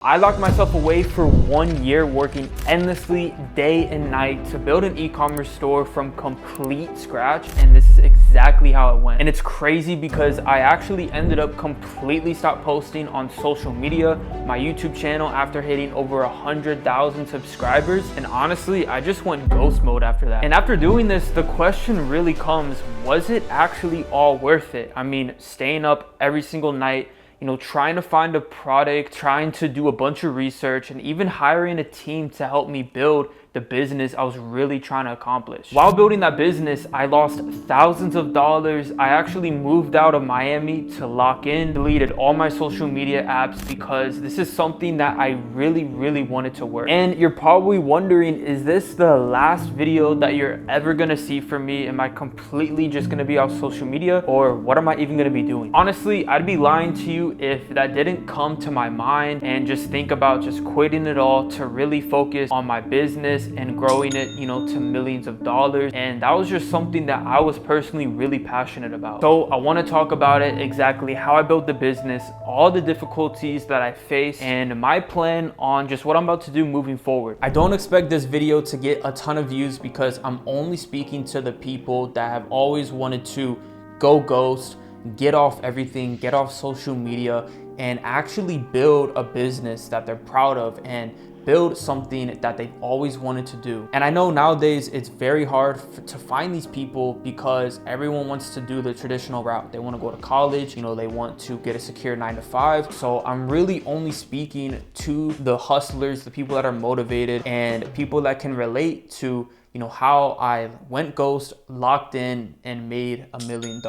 I locked myself away for 1 year working endlessly day and night to build an e-commerce store from complete scratch, and this is exactly how it went. And it's crazy because I actually ended up completely stopped posting on social media, my YouTube channel, after hitting over 100,000 subscribers, and honestly I just went ghost mode after that. And after doing this, the question really comes, was it actually all worth it? I mean, staying up every single night, trying to find a product, trying to do a bunch of research, and even hiring a team to help me build the business I was really trying to accomplish. While building that business, I lost thousands of dollars. I actually moved out of Miami to lock in, deleted all my social media apps because this is something that I really wanted to work. And you're probably wondering, is this the last video that you're ever gonna see from me? Am I completely just gonna be off social media, or what am I even gonna be doing? Honestly, I'd be lying to you if that didn't come to my mind and just think about just quitting it all to really focus on my business and growing it, to millions of dollars. And that was just something that I was personally really passionate about. So I want to talk about it, exactly how I built the business, all the difficulties that I faced, and my plan on just what I'm about to do moving forward. I don't expect this video to get a ton of views because I'm only speaking to the people that have always wanted to go ghost, get off everything, get off social media, and actually build a business that they're proud of and build something that they've always wanted to do. And I know nowadays it's very hard to find these people because everyone wants to do the traditional route. They want to go to college, they want to get a secure 9-to-5. So I'm really only speaking to the hustlers, the people that are motivated, and people that can relate to how I went ghost, locked in, and made $1 million.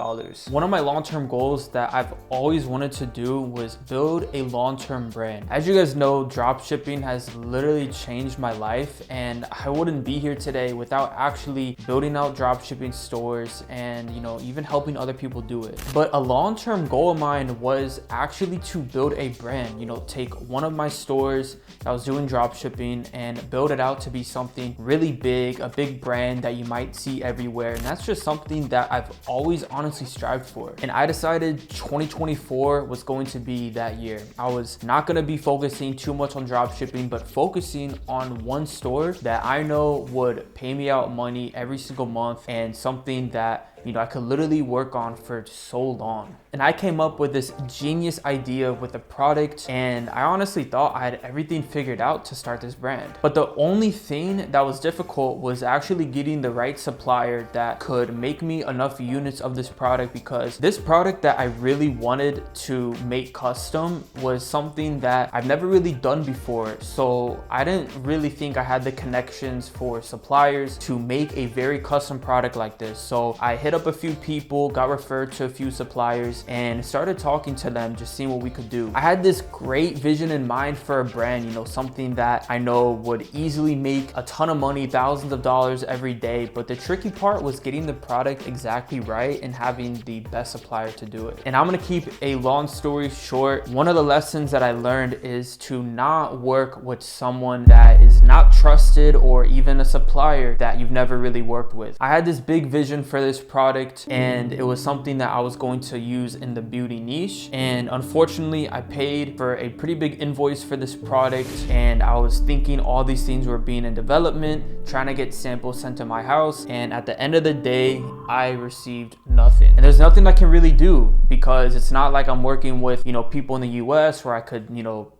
One of my long-term goals that I've always wanted to do was build a long-term brand. As you guys know, dropshipping has literally changed my life, and I wouldn't be here today without actually building out dropshipping stores and even helping other people do it. But a long-term goal of mine was actually to build a brand, take one of my stores that was doing dropshipping and build it out to be something really big, a big brand that you might see everywhere. And that's just something that I've always honestly strived for. And I decided 2024 was going to be that year. I was not going to be focusing too much on dropshipping, but focusing on one store that I know would pay me out money every single month, and something that I could literally work on for so long. And I came up with this genius idea with a product, and I honestly thought I had everything figured out to start this brand. But the only thing that was difficult was actually getting the right supplier that could make me enough units of this product, because this product that I really wanted to make custom was something that I've never really done before. So I didn't really think I had the connections for suppliers to make a very custom product like this. So I hit up a few people, got referred to a few suppliers, and started talking to them, just seeing what we could do. I had this great vision in mind for a brand, something that I know would easily make a ton of money, thousands of dollars every day. But the tricky part was getting the product exactly right and having the best supplier to do it. And I'm gonna keep a long story short. One of the lessons that I learned is to not work with someone that is not trusted, or even a supplier that you've never really worked with. I had this big vision for this product, and it was something that I was going to use in the beauty niche. And unfortunately, I paid for a pretty big invoice for this product, and I was thinking all these things were being in development, trying to get samples sent to my house, and at the end of the day, I received nothing. And there's nothing I can really do, because it's not like I'm working with people in the US where I could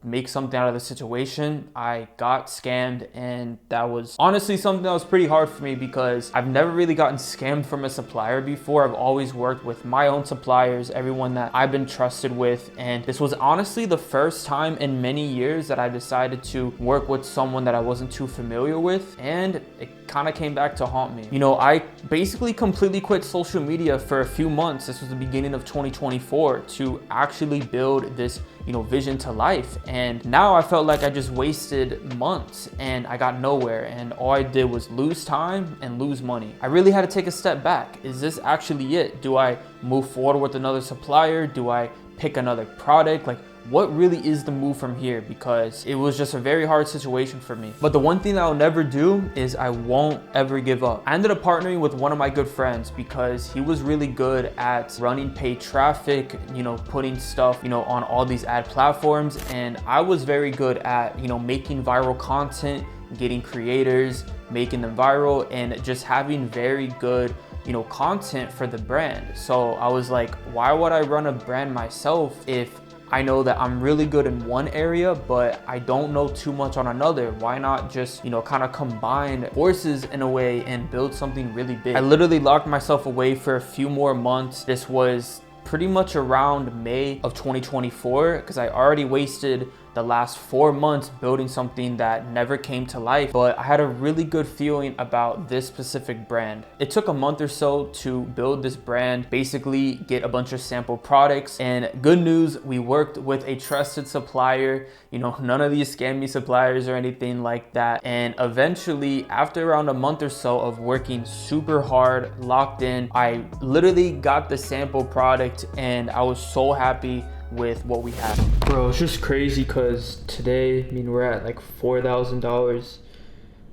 make something out of the situation. I got scammed, and that was honestly something that was pretty hard for me, because I've never really gotten scammed from a supplier before. I've always worked with my own suppliers, everyone that I've been trusted with, and this was honestly the first time in many years that I decided to work with someone that I wasn't too familiar with, and it kind of came back to haunt me. I basically completely quit social media for a few months. This was the beginning of 2024 to actually build this vision to life. And now I felt like I just wasted months and I got nowhere, and all I did was lose time and lose money. I really had to take a step back. Is this actually it? Do I move forward with another supplier? Do I pick another product? Like, what really is the move from here, because it was just a very hard situation for me. But the one thing that I'll never do is I won't ever give up. I ended up partnering with one of my good friends because he was really good at running paid traffic, you know, putting stuff, you know, on all these ad platforms. And I was very good at, you know, making viral content, getting creators, making them viral, and just having very good, you know, content for the brand. So I was like, why would I run a brand myself if I know that I'm really good in one area, but I don't know too much on another? Why not just, you know, kind of combine forces in a way and build something really big? I literally locked myself away for a few more months. This was pretty much around May of 2024, because I already wasted the last 4 months building something that never came to life, but I had a really good feeling about this specific brand. It took a month or so to build this brand, basically get a bunch of sample products, and good news, we worked with a trusted supplier, you know, none of these scammy suppliers or anything like that. And eventually, after around a month or so of working super hard, locked in, I literally got the sample product and I was so happy with what we have. Bro, it's just crazy because today, I mean, we're at like $4,000,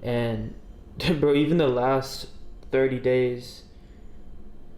and bro, even the last 30 days,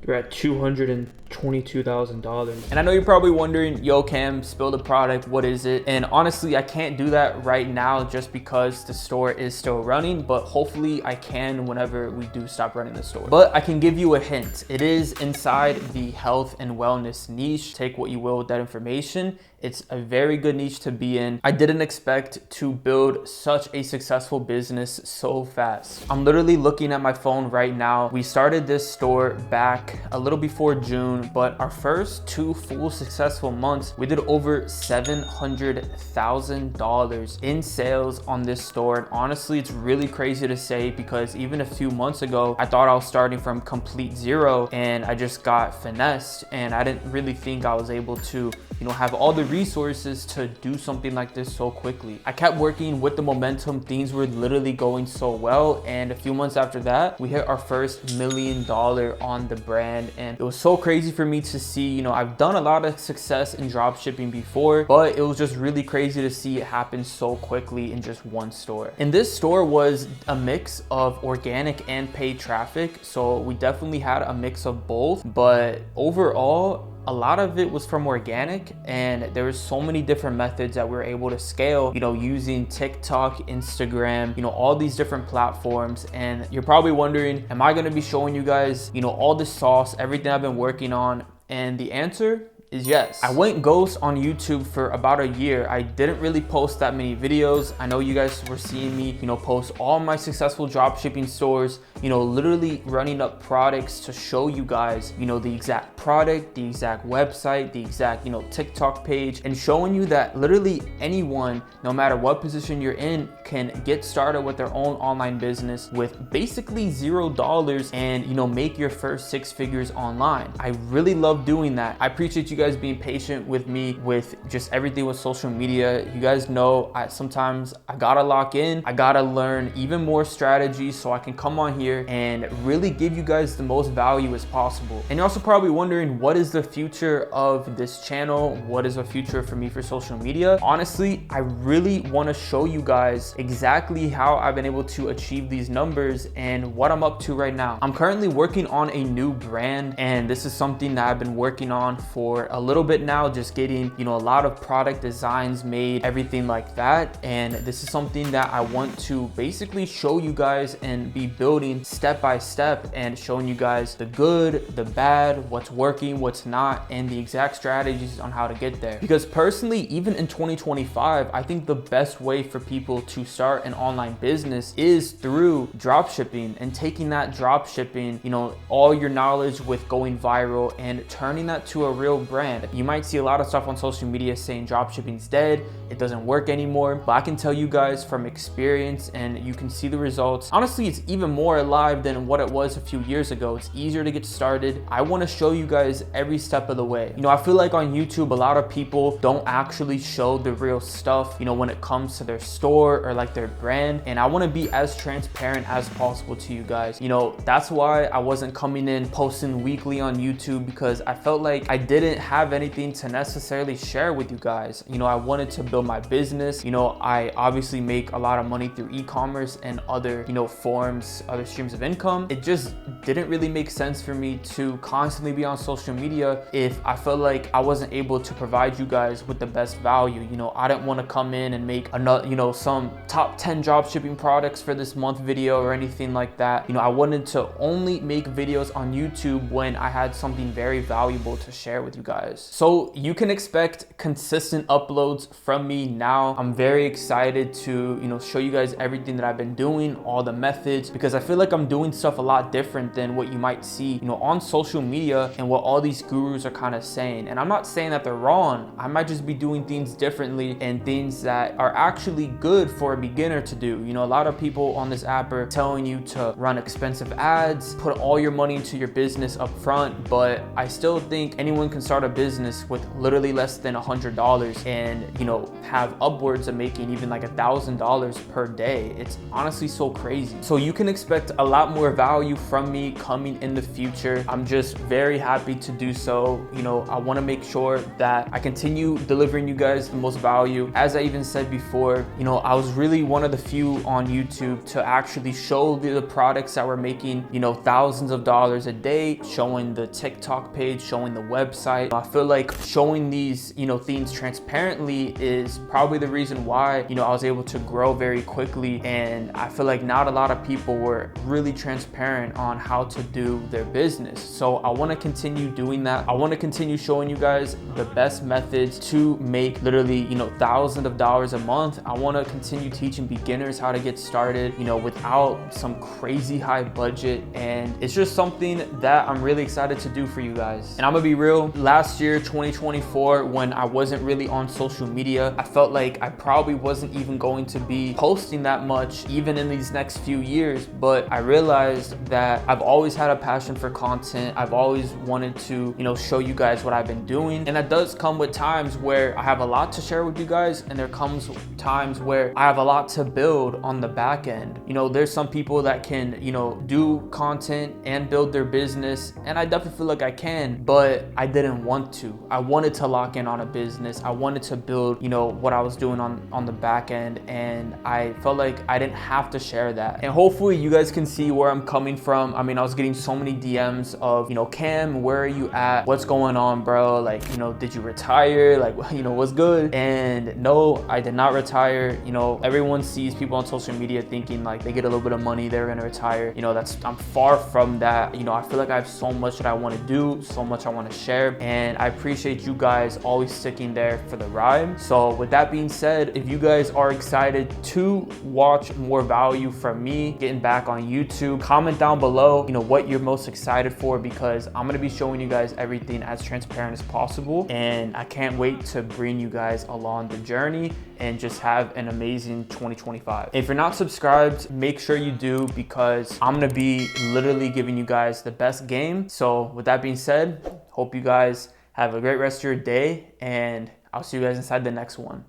we're at $222,000. And I know you're probably wondering, yo Cam, spill the product, what is it? And honestly, I can't do that right now just because the store is still running, but hopefully I can whenever we do stop running the store. But I can give you a hint. It is inside the health and wellness niche. Take what you will with that information. It's a very good niche to be in. I didn't expect to build such a successful business so fast. I'm literally looking at my phone right now. We started this store back a little before June, but our first 2 full successful months, we did over $700,000 in sales on this store. And honestly, it's really crazy to say because even a few months ago, I thought I was starting from complete zero and I just got finessed, and I didn't really think I was able to, you know, have all the resources to do something like this so quickly. I kept working with the momentum. Things were literally going so well, and a few months after that, we hit our first $1 million on the brand. And it was so crazy for me to see. You know, I've done a lot of success in drop shipping before, but it was just really crazy to see it happen so quickly in just one store. And this store was a mix of organic and paid traffic, so we definitely had a mix of both, but overall, a lot of it was from organic, and there was so many different methods that we were able to scale, you know, using TikTok, Instagram, you know, all these different platforms. And you're probably wondering, am I going to be showing you guys, you know, all the sauce, everything I've been working on? And the answer is yes. I went ghost on YouTube for about a year. I didn't really post that many videos. I know you guys were seeing me, you know, post all my successful drop shipping stores, you know, literally running up products to show you guys, you know, the exact product, the exact website, the exact, you know, TikTok page, and showing you that literally anyone, no matter what position you're in, can get started with their own online business with basically $0 and, you know, make your first 6 figures online. I really love doing that. I appreciate you guys being patient with me with just everything with social media. You guys know sometimes I gotta lock in, I gotta learn even more strategies so I can come on here and really give you guys the most value as possible. And you're also probably wondering, what is the future of this channel? What is the future for me for social media? Honestly, I really want to show you guys exactly how I've been able to achieve these numbers and what I'm up to right now. I'm currently working on a new brand, and this is something that I've been working on for a little bit now, just getting, you know, a lot of product designs made, everything like that. And this is something that I want to basically show you guys and be building step by step, and showing you guys the good, the bad, what's working, what's not, and the exact strategies on how to get there. Because personally, even in 2025, I think the best way for people to start an online business is through drop shipping, and taking that drop shipping, you know, all your knowledge with going viral and turning that to a real brand. You might see a lot of stuff on social media saying dropshipping's dead, it doesn't work anymore, but I can tell you guys from experience, and you can see the results. Honestly, it's even more or alive than what it was a few years ago. It's easier to get started. I want to show you guys every step of the way. You know, I feel like on YouTube, a lot of people don't actually show the real stuff, you know, when it comes to their store or like their brand. And I want to be as transparent as possible to you guys. You know, that's why I wasn't coming in posting weekly on YouTube, because I felt like I didn't have anything to necessarily share with you guys. You know, I wanted to build my business. You know, I obviously make a lot of money through e-commerce and other, you know, forms, other streams of income. It just didn't really make sense for me to constantly be on social media if I felt like I wasn't able to provide you guys with the best value. You know, I didn't want to come in and make another, you know, some top 10 drop shipping products for this month video or anything like that. You know, I wanted to only make videos on YouTube when I had something very valuable to share with you guys. So you can expect consistent uploads from me now. I'm very excited to, you know, show you guys everything that I've been doing, all the methods, because I feel like I'm doing stuff a lot different than what you might see, you know, on social media and what all these gurus are kind of saying. And I'm not saying that they're wrong. I might just be doing things differently and things that are actually good for a beginner to do. You know, a lot of people on this app are telling you to run expensive ads, put all your money into your business up front, but I still think anyone can start a business with literally less than $100 and, you know, have upwards of making even like $1,000 per day. It's honestly so crazy. So you can expect a lot more value from me coming in the future. I'm just very happy to do so. You know, I want to make sure that I continue delivering you guys the most value. As I even said before, you know, I was really one of the few on YouTube to actually show the products that were making, you know, thousands of dollars a day, showing the TikTok page, showing the website. I feel like showing these, you know, things transparently is probably the reason why, you know, I was able to grow very quickly. And I feel like not a lot of people were really transparent on how to do their business. So I want to continue doing that. I want to continue showing you guys the best methods to make literally, you know, thousands of dollars a month. I want to continue teaching beginners how to get started, you know, without some crazy high budget. And it's just something that I'm really excited to do for you guys. And I'm gonna be real, last year, 2024, when I wasn't really on social media, I felt like I probably wasn't even going to be posting that much even in these next few years. But I realized that I've always had a passion for content. I've always wanted to, you know, show you guys what I've been doing. And that does come with times where I have a lot to share with you guys, and there comes times where I have a lot to build on the back end. You know, there's some people that can, you know, do content and build their business, and I definitely feel like I can, but I didn't want to. I wanted to lock in on a business. I wanted to build, you know, what I was doing on the back end, and I felt like I didn't have to share that. And hopefully you guys can see where I'm coming from. I mean, I was getting so many DMs of, you know, Cam, where are you at? What's going on, bro? Like, you know, did you retire? Like, you know, what's good? And no, I did not retire. You know, everyone sees people on social media thinking like they get a little bit of money, they're gonna retire. You know, I'm far from that. You know, I feel like I have so much that I want to do, so much I want to share, and I appreciate you guys always sticking there for the ride. So with that being said, if you guys are excited to watch more value from me getting back on YouTube, comment down below, you know, what you're most excited for, because I'm going to be showing you guys everything as transparent as possible, and I can't wait to bring you guys along the journey and just have an amazing 2025. If you're not subscribed, make sure you do, because I'm gonna be literally giving you guys the best game. So with that being said, hope you guys have a great rest of your day, and I'll see you guys inside the next one.